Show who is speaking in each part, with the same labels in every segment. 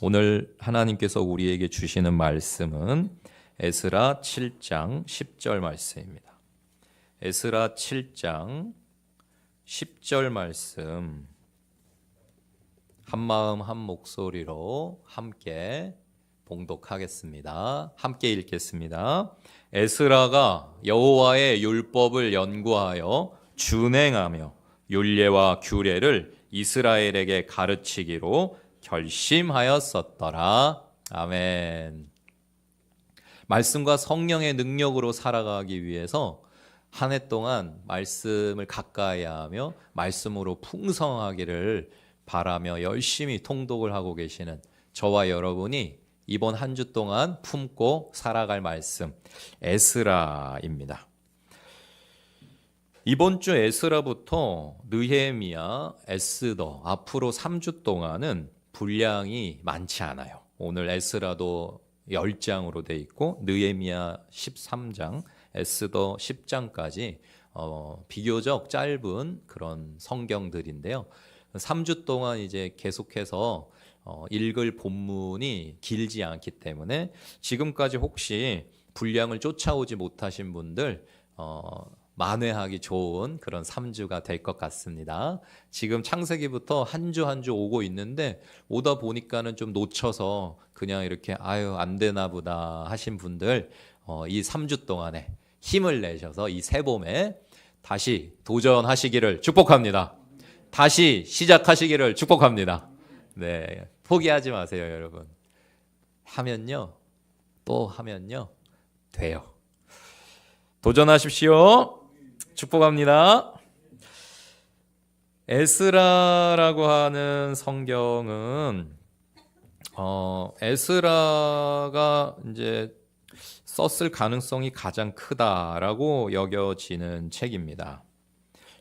Speaker 1: 오늘 하나님께서 우리에게 주시는 말씀은 에스라 7장 10절 말씀입니다. 에스라 7장 10절 말씀 한마음 한 목소리로 함께 봉독하겠습니다. 함께 읽겠습니다. 에스라가 여호와의 율법을 연구하여 준행하며 율례와 규례를 이스라엘에게 가르치기로 결심하였었더라. 아멘. 말씀과 성령의 능력으로 살아가기 위해서 한 해 동안 말씀을 가까이 하며 말씀으로 풍성하기를 바라며 열심히 통독을 하고 계시는 저와 여러분이 이번 한 주 동안 품고 살아갈 말씀 에스라입니다. 이번 주 에스라부터 느헤미야, 에스더 앞으로 3주 동안은 분량이 많지 않아요. 오늘 에스라도 10장으로 돼 있고 느헤미야 13장, 에스더 10장까지 비교적 짧은 그런 성경들인데요. 3주 동안 이제 계속해서 읽을 본문이 길지 않기 때문에 지금까지 혹시 분량을 쫓아오지 못하신 분들 만회하기 좋은 그런 3주가 될 것 같습니다. 지금 창세기부터 한 주 한 주 오고 있는데 오다 보니까는 좀 놓쳐서 그냥 이렇게 아유 안 되나 보다 하신 분들 이 3주 동안에 힘을 내셔서 이 새봄에 다시 도전하시기를 축복합니다. 다시 시작하시기를 축복합니다. 네, 포기하지 마세요, 여러분. 하면요, 또 하면요, 돼요. 도전하십시오. 축복합니다. 에스라라고 하는 성경은 에스라가 이제 썼을 가능성이 가장 크다라고 여겨지는 책입니다.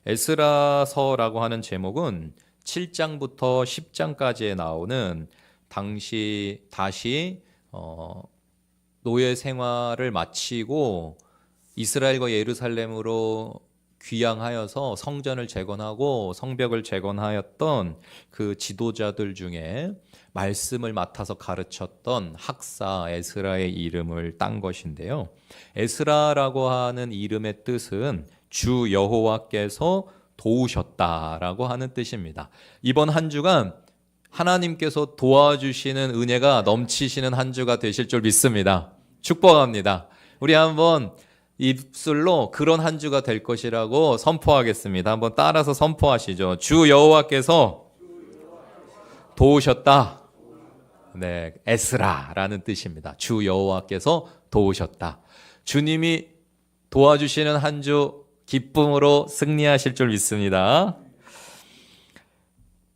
Speaker 1: 에스라서라고 하는 제목은 7장부터 10장까지에 나오는 당시 다시 노예 생활을 마치고 이스라엘과 예루살렘으로 귀향하여서 성전을 재건하고 성벽을 재건하였던 그 지도자들 중에 말씀을 맡아서 가르쳤던 학사 에스라의 이름을 딴 것인데요. 에스라라고 하는 이름의 뜻은 주 여호와께서 도우셨다라고 하는 뜻입니다. 이번 한 주간 하나님께서 도와주시는 은혜가 넘치시는 한 주가 되실 줄 믿습니다. 축복합니다. 우리 한번 입술로 그런 한 주가 될 것이라고 선포하겠습니다. 한번 따라서 선포하시죠. 주 여호와께서 도우셨다. 네, 에스라라는 뜻입니다. 주 여호와께서 도우셨다. 주님이 도와주시는 한 주 기쁨으로 승리하실 줄 믿습니다.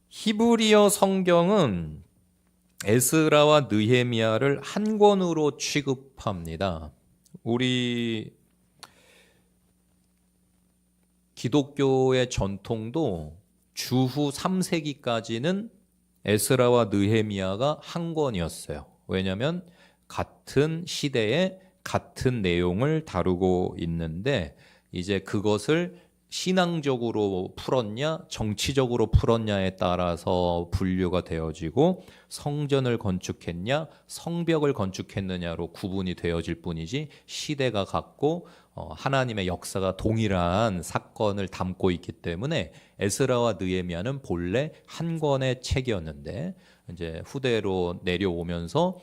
Speaker 1: 히브리어 성경은 에스라와 느헤미야를 한 권으로 취급합니다. 우리 기독교의 전통도 주후 3세기까지는 에스라와 느헤미야가 한 권이었어요. 왜냐하면 같은 시대에 같은 내용을 다루고 있는데 이제 그것을 신앙적으로 풀었냐 정치적으로 풀었냐에 따라서 분류가 되어지고 성전을 건축했냐 성벽을 건축했느냐로 구분이 되어질 뿐이지 시대가 같고 하나님의 역사가 동일한 사건을 담고 있기 때문에 에스라와 느헤미야는 본래 한 권의 책이었는데 이제 후대로 내려오면서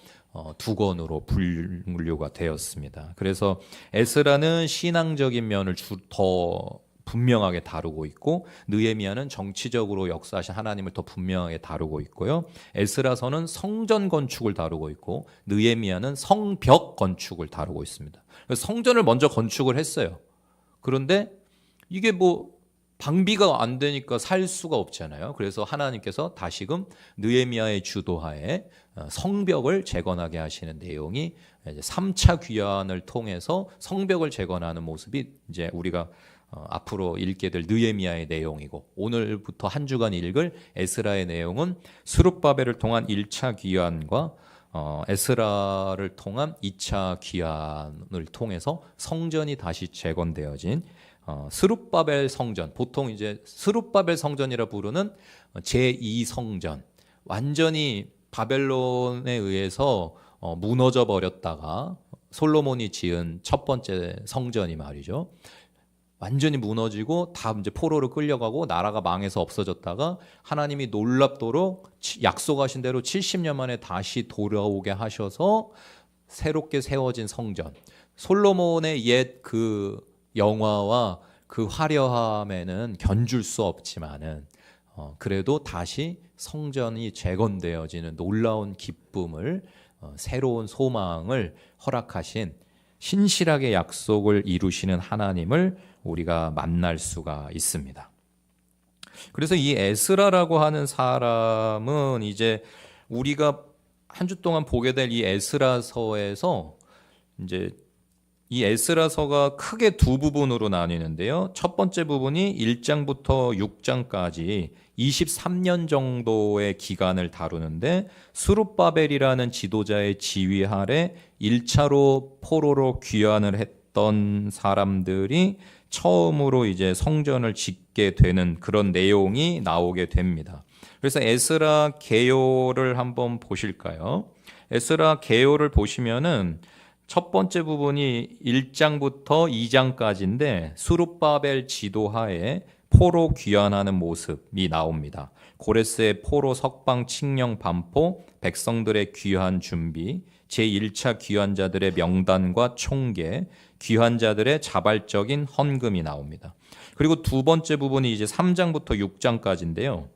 Speaker 1: 두 권으로 분류가 되었습니다. 그래서 에스라는 신앙적인 면을 더 분명하게 다루고 있고 느헤미야는 정치적으로 역사하신 하나님을 더 분명하게 다루고 있고요. 에스라서는 성전 건축을 다루고 있고 느헤미야는 성벽 건축을 다루고 있습니다. 그래서 성전을 먼저 건축을 했어요. 그런데 이게 방비가 안 되니까 살 수가 없잖아요. 그래서 하나님께서 다시금 느헤미야의 주도하에 성벽을 재건하게 하시는 내용이 이제 3차 귀환을 통해서 성벽을 재건하는 모습이 이제 우리가 앞으로 읽게 될 느헤미야의 내용이고 오늘부터 한 주간 읽을 에스라의 내용은 스룹바벨을 통한 1차 귀환과 에스라를 통한 2차 귀환을 통해서 성전이 다시 재건되어진 스룹바벨 성전, 보통 이제 스룹바벨 성전이라 부르는 제2성전, 완전히 바벨론에 의해서 무너져 버렸다가 솔로몬이 지은 첫 번째 성전이 말이죠. 완전히 무너지고 다 이제 포로로 끌려가고 나라가 망해서 없어졌다가 하나님이 놀랍도록 약속하신 대로 70년 만에 다시 돌아오게 하셔서 새롭게 세워진 성전. 솔로몬의 옛 그 영화와 그 화려함에는 견줄 수 없지만은 그래도 다시 성전이 재건되어지는 놀라운 기쁨을 새로운 소망을 허락하신 신실하게 약속을 이루시는 하나님을 우리가 만날 수가 있습니다. 그래서 이 에스라라고 하는 사람은 이제 우리가 한 주 동안 보게 될 이 에스라서에서 이제 이 에스라서가 크게 두 부분으로 나뉘는데요. 첫 번째 부분이 1장부터 6장까지 23년 정도의 기간을 다루는데 스룹바벨이라는 지도자의 지휘 아래 1차로 포로로 귀환을 했던 사람들이 처음으로 이제 성전을 짓게 되는 그런 내용이 나오게 됩니다. 그래서 에스라 계요를 한번 보실까요? 에스라 계요를 보시면은 첫 번째 부분이 1장부터 2장까지인데 스룹바벨 지도하에 포로 귀환하는 모습이 나옵니다. 고레스의 포로 석방 칙령 반포, 백성들의 귀환 준비, 제1차 귀환자들의 명단과 총계, 귀환자들의 자발적인 헌금이 나옵니다. 그리고 두 번째 부분이 이제 3장부터 6장까지인데요.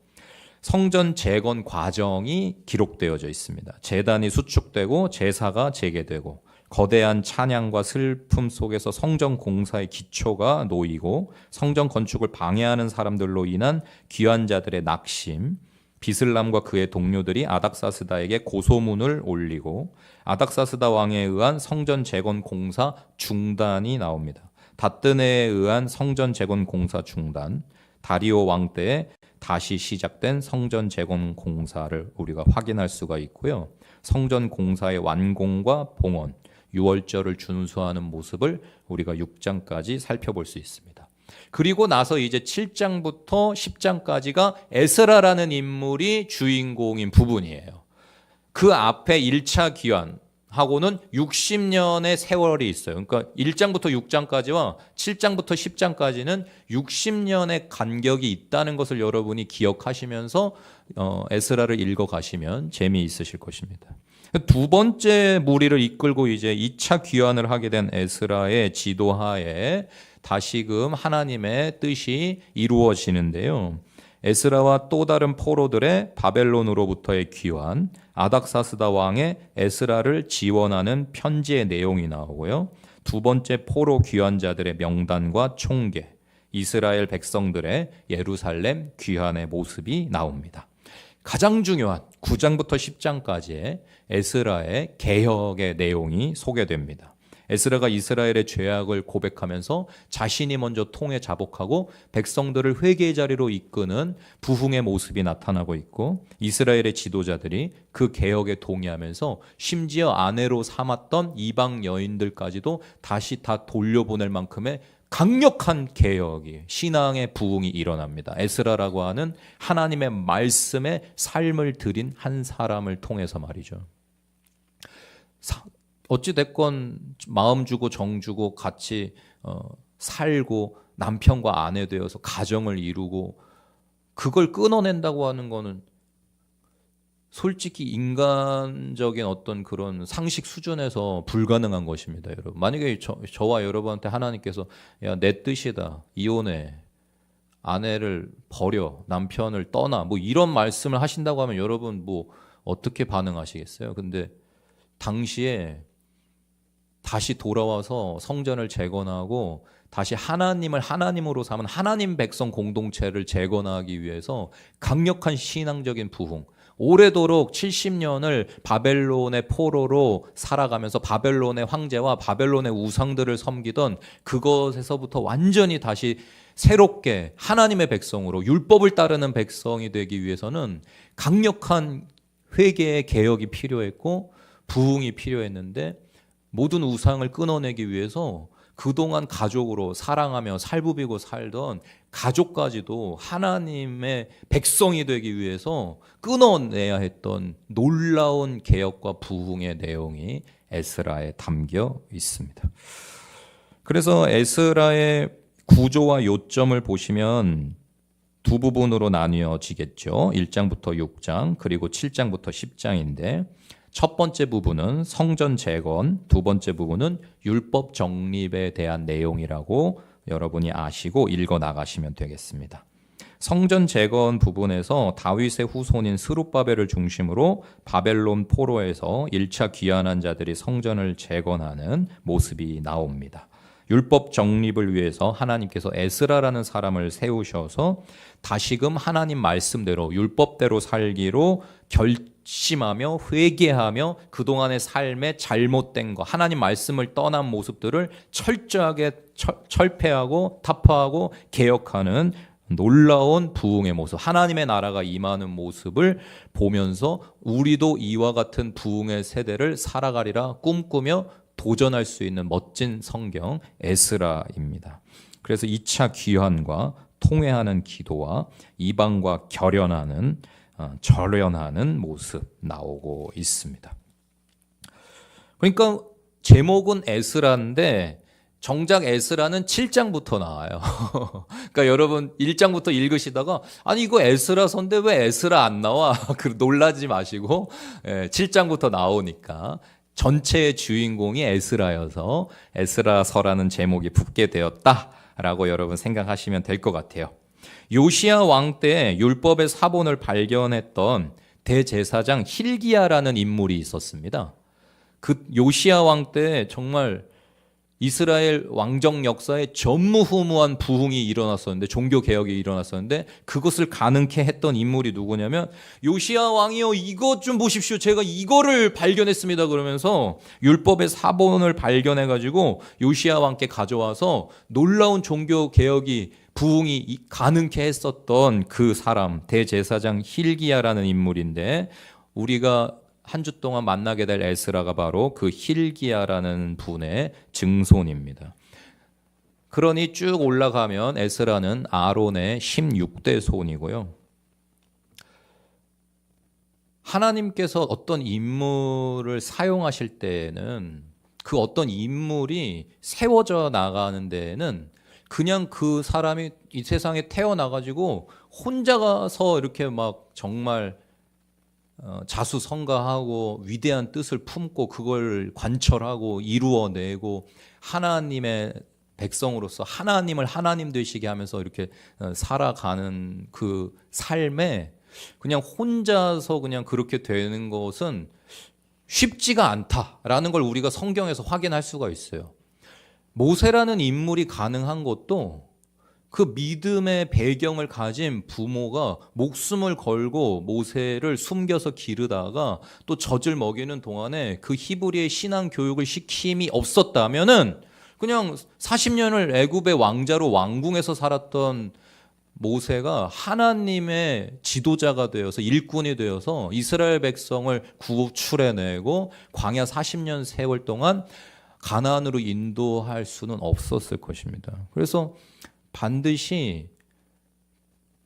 Speaker 1: 성전 재건 과정이 기록되어져 있습니다. 제단이 수축되고 제사가 재개되고 거대한 찬양과 슬픔 속에서 성전 공사의 기초가 놓이고 성전 건축을 방해하는 사람들로 인한 귀환자들의 낙심, 비슬람과 그의 동료들이 아닥사스다에게 고소문을 올리고 아닥사스다 왕에 의한 성전 재건 공사 중단이 나옵니다. 다뜨네에 의한 성전 재건 공사 중단, 다리오 왕 때에 다시 시작된 성전 재건 공사를 우리가 확인할 수가 있고요. 성전 공사의 완공과 봉헌, 유월절을 준수하는 모습을 우리가 6장까지 살펴볼 수 있습니다. 그리고 나서 이제 7장부터 10장까지가 에스라라는 인물이 주인공인 부분이에요. 그 앞에 1차 귀환하고는 60년의 세월이 있어요. 그러니까 1장부터 6장까지와 7장부터 10장까지는 60년의 간격이 있다는 것을 여러분이 기억하시면서 에스라를 읽어가시면 재미있으실 것입니다. 두 번째 무리를 이끌고 이제 2차 귀환을 하게 된 에스라의 지도하에 다시금 하나님의 뜻이 이루어지는데요. 에스라와 또 다른 포로들의 바벨론으로부터의 귀환, 아닥사스다 왕의 에스라를 지원하는 편지의 내용이 나오고요. 두 번째 포로 귀환자들의 명단과 총계, 이스라엘 백성들의 예루살렘 귀환의 모습이 나옵니다. 가장 중요한 9장부터 10장까지의 에스라의 개혁의 내용이 소개됩니다. 에스라가 이스라엘의 죄악을 고백하면서 자신이 먼저 통에 자복하고 백성들을 회개의 자리로 이끄는 부흥의 모습이 나타나고 있고 이스라엘의 지도자들이 그 개혁에 동의하면서 심지어 아내로 삼았던 이방 여인들까지도 다시 다 돌려보낼 만큼의 강력한 개혁이 신앙의 부흥이 일어납니다. 에스라라고 하는 하나님의 말씀에 삶을 들인 한 사람을 통해서 말이죠. 어찌됐건 마음 주고 정 주고 같이 살고 남편과 아내 되어서 가정을 이루고 그걸 끊어낸다고 하는 거는 솔직히 인간적인 어떤 그런 상식 수준에서 불가능한 것입니다, 여러분. 만약에 저와 여러분한테 하나님께서 야, 내 뜻이다, 이혼해, 아내를 버려, 남편을 떠나, 뭐 이런 말씀을 하신다고 하면 여러분 뭐 어떻게 반응하시겠어요? 근데 당시에 다시 돌아와서 성전을 재건하고 다시 하나님을 하나님으로 삼은 하나님 백성 공동체를 재건하기 위해서 강력한 신앙적인 부흥, 오래도록 70년을 바벨론의 포로로 살아가면서 바벨론의 황제와 바벨론의 우상들을 섬기던 그것에서부터 완전히 다시 새롭게 하나님의 백성으로 율법을 따르는 백성이 되기 위해서는 강력한 회개의 개혁이 필요했고 부흥이 필요했는데 모든 우상을 끊어내기 위해서 그동안 가족으로 사랑하며 살부비고 살던 가족까지도 하나님의 백성이 되기 위해서 끊어내야 했던 놀라운 개혁과 부흥의 내용이 에스라에 담겨 있습니다. 그래서 에스라의 구조와 요점을 보시면 두 부분으로 나뉘어지겠죠. 1장부터 6장 그리고 7장부터 10장인데 첫 번째 부분은 성전 재건, 두 번째 부분은 율법 정립에 대한 내용이라고 여러분이 아시고 읽어 나가시면 되겠습니다. 성전 재건 부분에서 다윗의 후손인 스룹바벨을 중심으로 바벨론 포로에서 1차 귀환한 자들이 성전을 재건하는 모습이 나옵니다. 율법 정립을 위해서 하나님께서 에스라라는 사람을 세우셔서 다시금 하나님 말씀대로 율법대로 살기로 결심하며 회개하며 그동안의 삶에 잘못된 거, 하나님 말씀을 떠난 모습들을 철저하게 철폐하고 타파하고 개혁하는 놀라운 부흥의 모습, 하나님의 나라가 임하는 모습을 보면서 우리도 이와 같은 부흥의 세대를 살아가리라 꿈꾸며 도전할 수 있는 멋진 성경 에스라입니다. 그래서 2차 귀환과 통회하는 기도와 이방과 절연하는 모습 나오고 있습니다. 그러니까 제목은 에스라인데 정작 에스라는 7장부터 나와요. 그러니까 여러분 1장부터 읽으시다가 아니 이거 에스라서인데 왜 에스라 안 나와? 놀라지 마시고 7장부터 나오니까 전체의 주인공이 에스라여서 에스라서라는 제목이 붙게 되었다라고 여러분 생각하시면 될 것 같아요. 요시야 왕 때 율법의 사본을 발견했던 대제사장 hil기야라는 인물이 있었습니다. 그 요시야 왕 때 정말 이스라엘 왕정 역사에 전무후무한 부흥이 일어났었는데, 종교 개혁이 일어났었는데 그것을 가능케 했던 인물이 누구냐면 요시야 왕이요 이것 좀 보십시오, 제가 이거를 발견했습니다 그러면서 율법의 사본을 발견해 가지고 요시야 왕께 가져와서 놀라운 종교 개혁이 부흥이 가능케 했었던 그 사람, 대제사장 hil기야라는 인물인데 우리가 한 주 동안 만나게 될 에스라가 바로 그 hil기야라는 분의 증손입니다. 그러니 쭉 올라가면 에스라는 아론의 16대 손이고요. 하나님께서 어떤 인물을 사용하실 때에는 그 어떤 인물이 세워져 나가는 데에는 그냥 그 사람이 이 세상에 태어나가지고 혼자 가서 이렇게 막 정말 자수성가하고 위대한 뜻을 품고 그걸 관철하고 이루어내고 하나님의 백성으로서 하나님을 하나님 되시게 하면서 이렇게 살아가는 그 삶에 그냥 혼자서 그냥 그렇게 되는 것은 쉽지가 않다라는 걸 우리가 성경에서 확인할 수가 있어요. 모세라는 인물이 가능한 것도 그 믿음의 배경을 가진 부모가 목숨을 걸고 모세를 숨겨서 기르다가 또 젖을 먹이는 동안에 그 히브리의 신앙 교육을 시킴이 없었다면은 그냥 40년을 애굽의 왕자로 왕궁에서 살았던 모세가 하나님의 지도자가 되어서 일꾼이 되어서 이스라엘 백성을 구출해내고 광야 40년 세월 동안 가나안으로 인도할 수는 없었을 것입니다. 그래서 반드시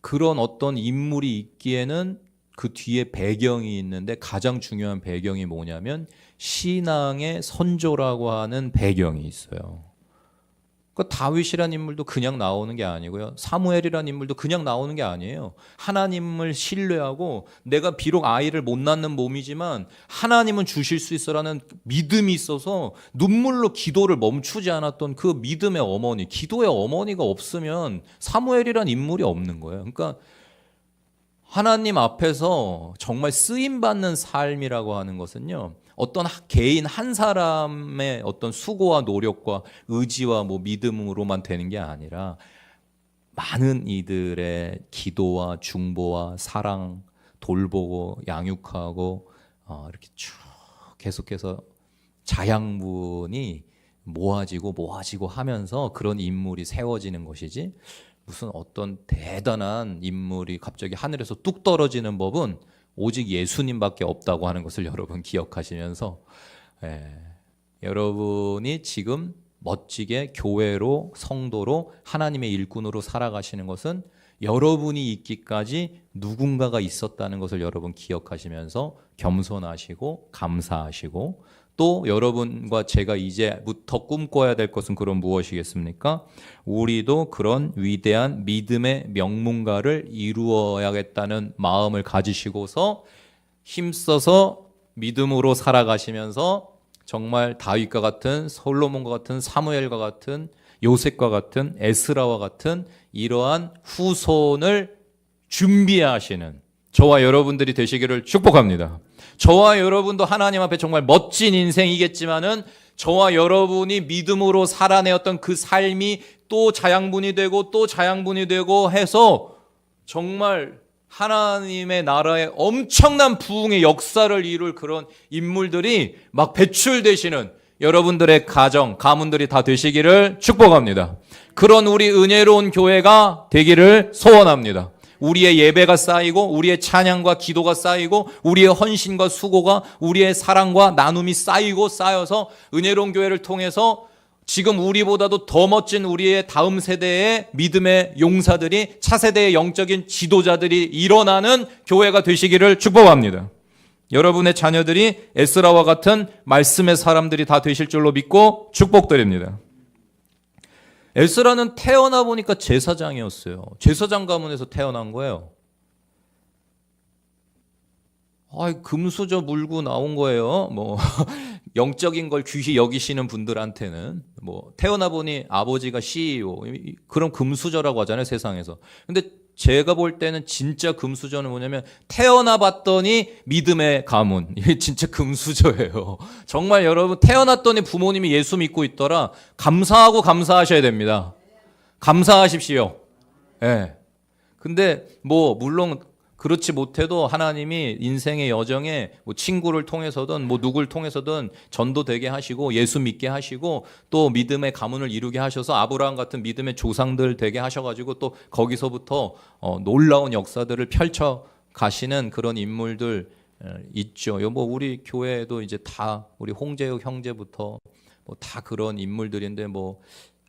Speaker 1: 그런 어떤 인물이 있기에는 그 뒤에 배경이 있는데 가장 중요한 배경이 뭐냐면 신앙의 선조라고 하는 배경이 있어요. 그러니까 다윗이라는 인물도 그냥 나오는 게 아니고요. 사무엘이라는 인물도 그냥 나오는 게 아니에요. 하나님을 신뢰하고 내가 비록 아이를 못 낳는 몸이지만 하나님은 주실 수 있어라는 믿음이 있어서 눈물로 기도를 멈추지 않았던 그 믿음의 어머니, 기도의 어머니가 없으면 사무엘이라는 인물이 없는 거예요. 그러니까 하나님 앞에서 정말 쓰임받는 삶이라고 하는 것은요, 어떤 개인 한 사람의 어떤 수고와 노력과 의지와 믿음으로만 되는 게 아니라 많은 이들의 기도와 중보와 사랑, 돌보고 양육하고 이렇게 쭉 계속해서 자양분이 모아지고 하면서 그런 인물이 세워지는 것이지, 무슨 어떤 대단한 인물이 갑자기 하늘에서 뚝 떨어지는 법은 오직 예수님밖에 없다고 하는 것을 여러분 기억하시면서 여러분이 지금 멋지게 교회로 성도로 하나님의 일꾼으로 살아가시는 것은 여러분이 있기까지 누군가가 있었다는 것을 여러분 기억하시면서 겸손하시고 감사하시고 또 여러분과 제가 이제부터 꿈꿔야 될 것은 그럼 무엇이겠습니까? 우리도 그런 위대한 믿음의 명문가를 이루어야겠다는 마음을 가지시고서 힘써서 믿음으로 살아가시면서 정말 다윗과 같은 솔로몬과 같은 사무엘과 같은 요셉과 같은 에스라와 같은 이러한 후손을 준비하시는 저와 여러분들이 되시기를 축복합니다. 저와 여러분도 하나님 앞에 정말 멋진 인생이겠지만은 저와 여러분이 믿음으로 살아내었던 그 삶이 또 자양분이 되고 또 자양분이 되고 해서 정말 하나님의 나라에 엄청난 부흥의 역사를 이룰 그런 인물들이 막 배출되시는 여러분들의 가정, 가문들이 다 되시기를 축복합니다. 그런 우리 은혜로운 교회가 되기를 소원합니다. 우리의 예배가 쌓이고 우리의 찬양과 기도가 쌓이고 우리의 헌신과 수고가 우리의 사랑과 나눔이 쌓이고 쌓여서 은혜로운 교회를 통해서 지금 우리보다도 더 멋진 우리의 다음 세대의 믿음의 용사들이 차세대의 영적인 지도자들이 일어나는 교회가 되시기를 축복합니다. 여러분의 자녀들이 에스라와 같은 말씀의 사람들이 다 되실 줄로 믿고 축복드립니다. 에스라는 태어나 보니까 제사장이었어요. 제사장 가문에서 태어난 거예요. 금수저 물고 나온 거예요. 영적인 걸 귀히 여기시는 분들한테는 태어나 보니 아버지가 CEO, 그럼 금수저라고 하잖아요, 세상에서. 근데 제가 볼 때는 진짜 금수저는 뭐냐면 태어나 봤더니 믿음의 가문. 이게 진짜 금수저예요. 정말 여러분 태어났더니 부모님이 예수 믿고 있더라. 감사하고 감사하셔야 됩니다. 감사하십시오. 예. 네. 근데 물론 그렇지 못해도 하나님이 인생의 여정에 친구를 통해서든 누굴 통해서든 전도되게 하시고 예수 믿게 하시고 또 믿음의 가문을 이루게 하셔서 아브라함 같은 믿음의 조상들 되게 하셔가지고 또 거기서부터 놀라운 역사들을 펼쳐 가시는 그런 인물들 있죠. 우리 교회에도 이제 다 우리 홍재욱 형제부터 다 그런 인물들인데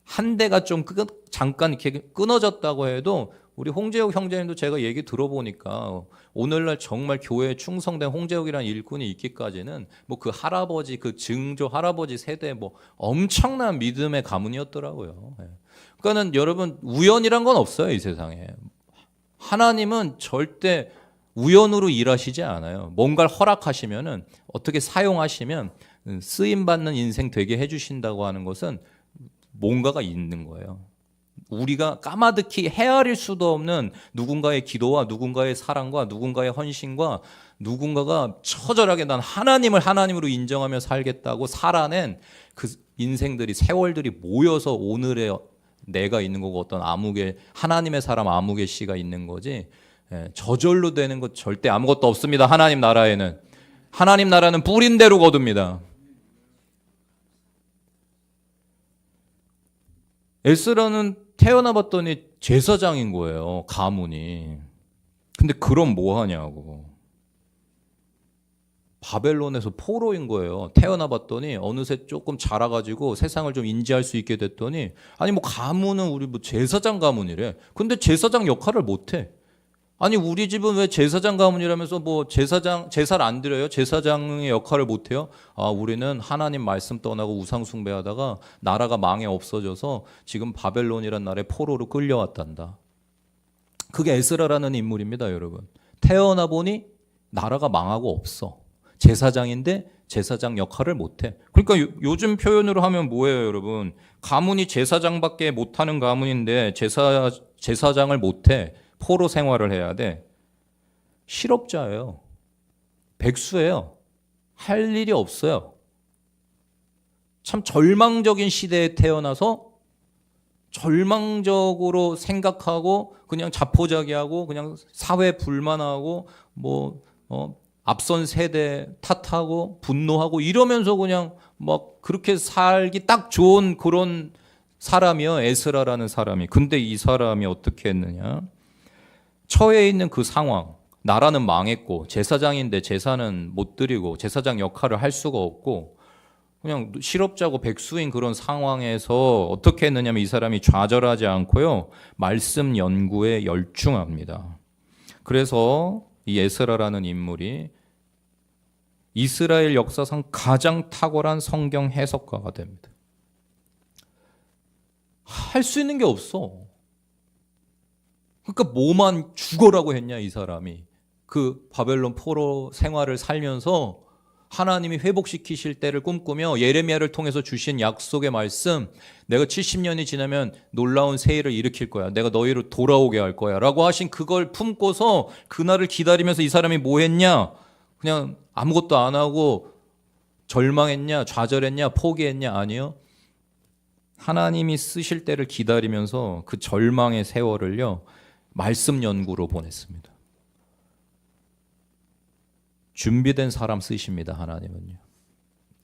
Speaker 1: 한 대가 좀 잠깐 이렇게 끊어졌다고 해도 우리 홍재욱 형제님도 제가 얘기 들어보니까 오늘날 정말 교회에 충성된 홍재욱이라는 일꾼이 있기까지는 그 할아버지, 그 증조 할아버지 세대 엄청난 믿음의 가문이었더라고요. 그러니까는 여러분 우연이란 건 없어요, 이 세상에. 하나님은 절대 우연으로 일하시지 않아요. 뭔가를 허락하시면은 어떻게 사용하시면 쓰임 받는 인생 되게 해주신다고 하는 것은 뭔가가 있는 거예요. 우리가 까마득히 헤아릴 수도 없는 누군가의 기도와 누군가의 사랑과 누군가의 헌신과 누군가가 처절하게 난 하나님을 하나님으로 인정하며 살겠다고 살아낸 그 인생들이 세월들이 모여서 오늘의 내가 있는 거고 어떤 아무개 하나님의 사람 아무개 씨가 있는 거지. 저절로 되는 것 절대 아무것도 없습니다. 하나님 나라에는. 하나님 나라는 뿌린 대로 거둡니다. 에스라는 태어나 봤더니 제사장인 거예요, 가문이. 근데 그럼 뭐 하냐고. 바벨론에서 포로인 거예요. 태어나 봤더니 어느새 조금 자라가지고 세상을 좀 인지할 수 있게 됐더니 가문은 우리 제사장 가문이래. 근데 제사장 역할을 못해. 우리 집은 왜 제사장 가문이라면서 제사를 안 드려요? 제사장의 역할을 못해요? 우리는 하나님 말씀 떠나고 우상 숭배하다가 나라가 망해 없어져서 지금 바벨론이란 나라에 포로로 끌려왔단다. 그게 에스라라는 인물입니다, 여러분. 태어나 보니 나라가 망하고 없어. 제사장인데 제사장 역할을 못해. 그러니까 요즘 표현으로 하면 뭐예요, 여러분? 가문이 제사장밖에 못하는 가문인데 제사장을 못해. 포로 생활을 해야 돼. 실업자예요. 백수예요. 할 일이 없어요. 참 절망적인 시대에 태어나서 절망적으로 생각하고 그냥 자포자기하고 그냥 사회 불만하고 앞선 세대 탓하고 분노하고 이러면서 그냥 그렇게 살기 딱 좋은 그런 사람이요, 에스라라는 사람이. 근데 이 사람이 어떻게 했느냐? 처해 있는 그 상황, 나라는 망했고 제사장인데 제사는 못 드리고 제사장 역할을 할 수가 없고 그냥 실업자고 백수인 그런 상황에서 어떻게 했느냐면 이 사람이 좌절하지 않고요. 말씀 연구에 열중합니다. 그래서 이 에스라라는 인물이 이스라엘 역사상 가장 탁월한 성경 해석가가 됩니다. 할 수 있는 게 없어. 그러니까 뭐만 죽어라고 했냐 이 사람이. 그 바벨론 포로 생활을 살면서 하나님이 회복시키실 때를 꿈꾸며 예레미야를 통해서 주신 약속의 말씀, 내가 70년이 지나면 놀라운 새해를 일으킬 거야. 내가 너희를 돌아오게 할 거야. 라고 하신 그걸 품고서 그날을 기다리면서 이 사람이 뭐 했냐? 그냥 아무것도 안 하고 절망했냐? 좌절했냐? 포기했냐? 아니요. 하나님이 쓰실 때를 기다리면서 그 절망의 세월을요, 말씀 연구로 보냈습니다. 준비된 사람 쓰십니다, 하나님은요.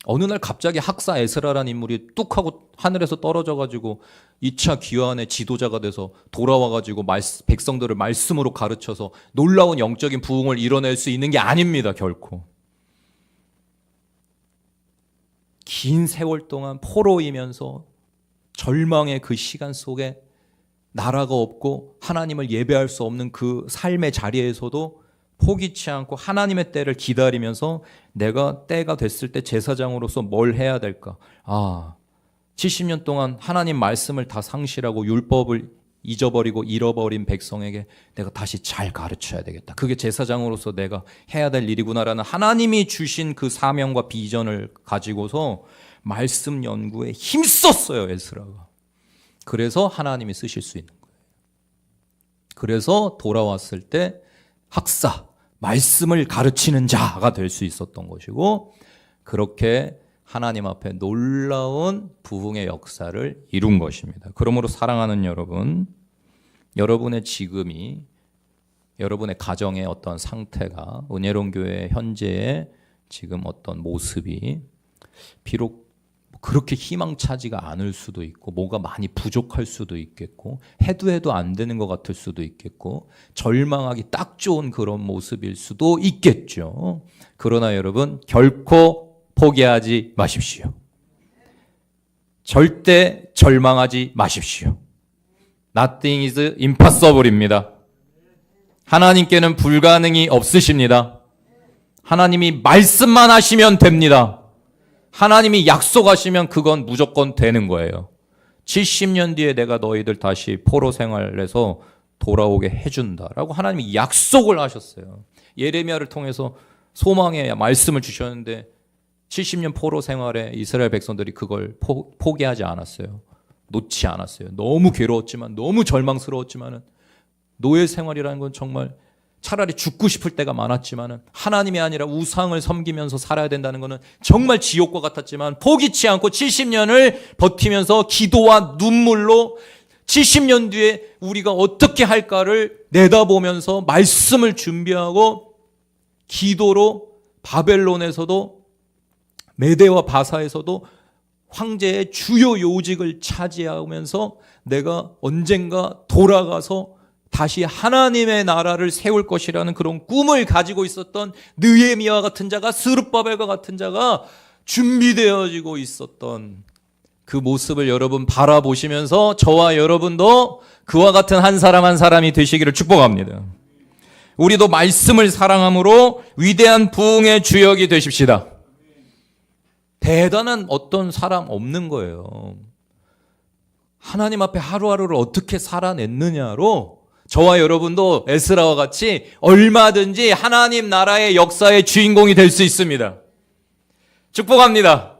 Speaker 1: 어느 날 갑자기 학사 에스라라는 인물이 뚝 하고 하늘에서 떨어져가지고 2차 귀환의 지도자가 돼서 돌아와가지고 백성들을 말씀으로 가르쳐서 놀라운 영적인 부흥을 이뤄낼 수 있는 게 아닙니다, 결코. 긴 세월 동안 포로이면서 절망의 그 시간 속에 나라가 없고 하나님을 예배할 수 없는 그 삶의 자리에서도 포기치 않고 하나님의 때를 기다리면서 내가 때가 됐을 때 제사장으로서 뭘 해야 될까? 70년 동안 하나님 말씀을 다 상실하고 율법을 잊어버리고 잃어버린 백성에게 내가 다시 잘 가르쳐야 되겠다. 그게 제사장으로서 내가 해야 될 일이구나라는 하나님이 주신 그 사명과 비전을 가지고서 말씀 연구에 힘썼어요, 에스라가. 그래서 하나님이 쓰실 수 있는 거예요. 그래서 돌아왔을 때 학사, 말씀을 가르치는 자가 될 수 있었던 것이고, 그렇게 하나님 앞에 놀라운 부흥의 역사를 이룬 것입니다. 그러므로 사랑하는 여러분, 여러분의 지금이, 여러분의 가정의 어떤 상태가, 은혜로운 교회의 현재의 지금 어떤 모습이 비록 그렇게 희망차지가 않을 수도 있고, 뭐가 많이 부족할 수도 있겠고, 해도 안 되는 것 같을 수도 있겠고, 절망하기 딱 좋은 그런 모습일 수도 있겠죠. 그러나 여러분, 결코 포기하지 마십시오. 절대 절망하지 마십시오. Nothing is impossible입니다. 하나님께는 불가능이 없으십니다. 하나님이 말씀만 하시면 됩니다. 하나님이 약속하시면 그건 무조건 되는 거예요. 70년 뒤에 내가 너희들 다시 포로 생활에서 돌아오게 해준다라고 하나님이 약속을 하셨어요. 예레미야를 통해서 소망의 말씀을 주셨는데 70년 포로 생활에 이스라엘 백성들이 그걸 포기하지 않았어요. 놓지 않았어요. 너무 괴로웠지만, 너무 절망스러웠지만, 노예 생활이라는 건 정말 차라리 죽고 싶을 때가 많았지만, 하나님이 아니라 우상을 섬기면서 살아야 된다는 것은 정말 지옥과 같았지만, 포기치 않고 70년을 버티면서 기도와 눈물로 70년 뒤에 우리가 어떻게 할까를 내다보면서 말씀을 준비하고 기도로 바벨론에서도 메대와 바사에서도 황제의 주요 요직을 차지하면서 내가 언젠가 돌아가서 다시 하나님의 나라를 세울 것이라는 그런 꿈을 가지고 있었던 느헤미야 같은 자가, 스룹바벨과 같은 자가 준비되어지고 있었던 그 모습을 여러분 바라보시면서 저와 여러분도 그와 같은 한 사람 한 사람이 되시기를 축복합니다. 우리도 말씀을 사랑함으로 위대한 부흥의 주역이 되십시다. 대단한 어떤 사람 없는 거예요. 하나님 앞에 하루하루를 어떻게 살아냈느냐로 저와 여러분도 에스라와 같이 얼마든지 하나님 나라의 역사의 주인공이 될 수 있습니다. 축복합니다.